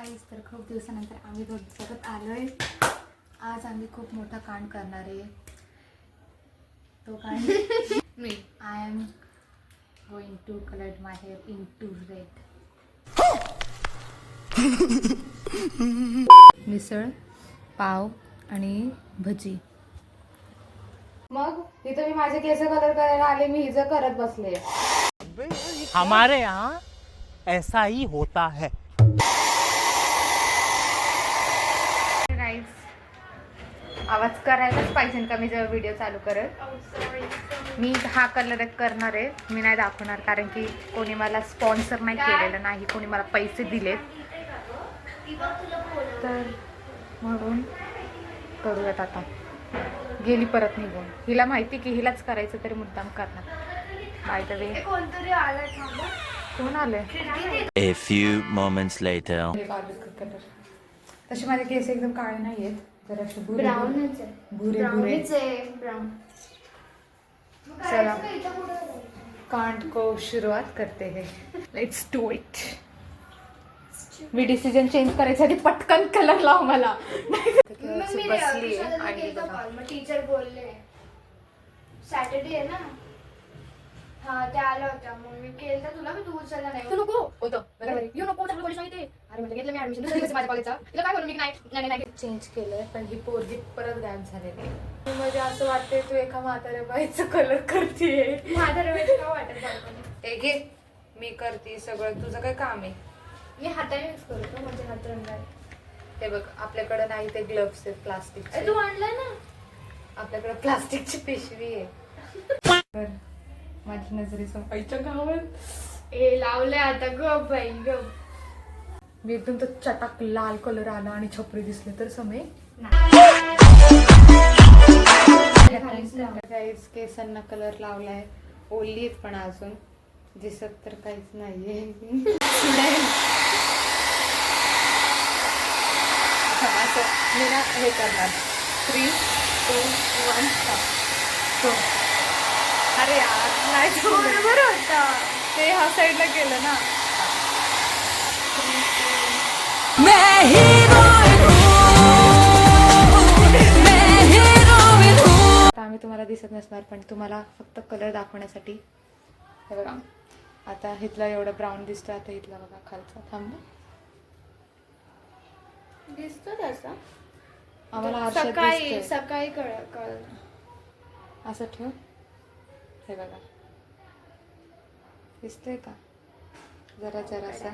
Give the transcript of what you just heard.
गाईस, तर खूप दिवसानंतर आम्ही परत आलोय. आज आम्ही खूप मोठा कांड करणार आहे. तो कांड मी I am going to colour my hair into red. Misal, pav आणि भजी. मग इथं मी माझे केस कलर करायला आले, मी हिचं करत बसले. हमारे यहाँ ऐसा ही होता है. आवाज करायलाच पाहिजे का मी जेव्हा व्हिडिओ चालू करत. मी हा कलर करणार आहे, मी नाही दाखवणार कारण की कोणी मला स्पॉन्सर नाही केलेलं, नाही कोणी मला पैसे दिलेत, तर म्हणून करूयात. आता गेली परत निघून. हिला माहिती की हिलाच करायचं तरी मुद्दाम करणार. बाय द वे कोण आलंय? A few moments later. तसे माझे केस एकदम काळे नाही आहेत, जरा असे ब्राऊनच आहे. भुरे. ब्राऊन. चला कांड को सुरुवात करते हैं. Let's do it. Me decision change करायचा आधी पटकन कलर लाव मला. बसली आणि मग टीचर बोलले सॅटर्डे आहे ना, हा ते आला होता, मग मी केलं तर तुला, मी तू उचलला नाही. तू नको होतं येऊ नको चांगलं कॉलेज माहिती. अरे म्हटलं घेतलं मी ऍडमिशन माझ्या कॉलेजचा. तिला काय बोलू मी? नाही चेंज केलंय, पण ही पोरगी परत गायब झालेली. म्हणजे असं वाटतंय तू एका म्हाताऱ्या बाईचं कलर करतेय. माझं रमेश का वाटत बालपणी. हे घे, मी करते सगळं, तुझं काय काम आहे? मी हाताने मिक्स करतो, म्हणजे हात रंगाय. हे बघ, आपल्याकडे नाही ते ग्लव्स आहेत प्लास्टिकचे. तू आणलाय ना, आपल्याकडे प्लास्टिकची पिशवी आहे. माझी नजरेसमोर आईच्या गावात ए लावले आता. गप बाई गप. मी एकदम तो चटाक लाल कलर आला आणि छपरी दिसले तर समय. काहीच केसांना कलर लावलाय, ओली आहेत पण अजून दिसत तर काहीच नाहीये. असं मी ना हे करणार. 3, 2, 1 अरे यार नाही बरोबर होता. ते ह्या साईडला गेलं ना. आता आम्ही तुम्हाला दिसत नसणार, पण तुम्हाला फक्त कलर दाखवण्यासाठी हे बघा. आता इथला एवढं ब्राऊन दिसतं, आता इथला बघा खालचा. थांब, दिसतो तसा आम्हाला आरशात दिसतंय. सकाळी कळ. असं ठेव. हे बघा दिसतंय का? जरा जरासा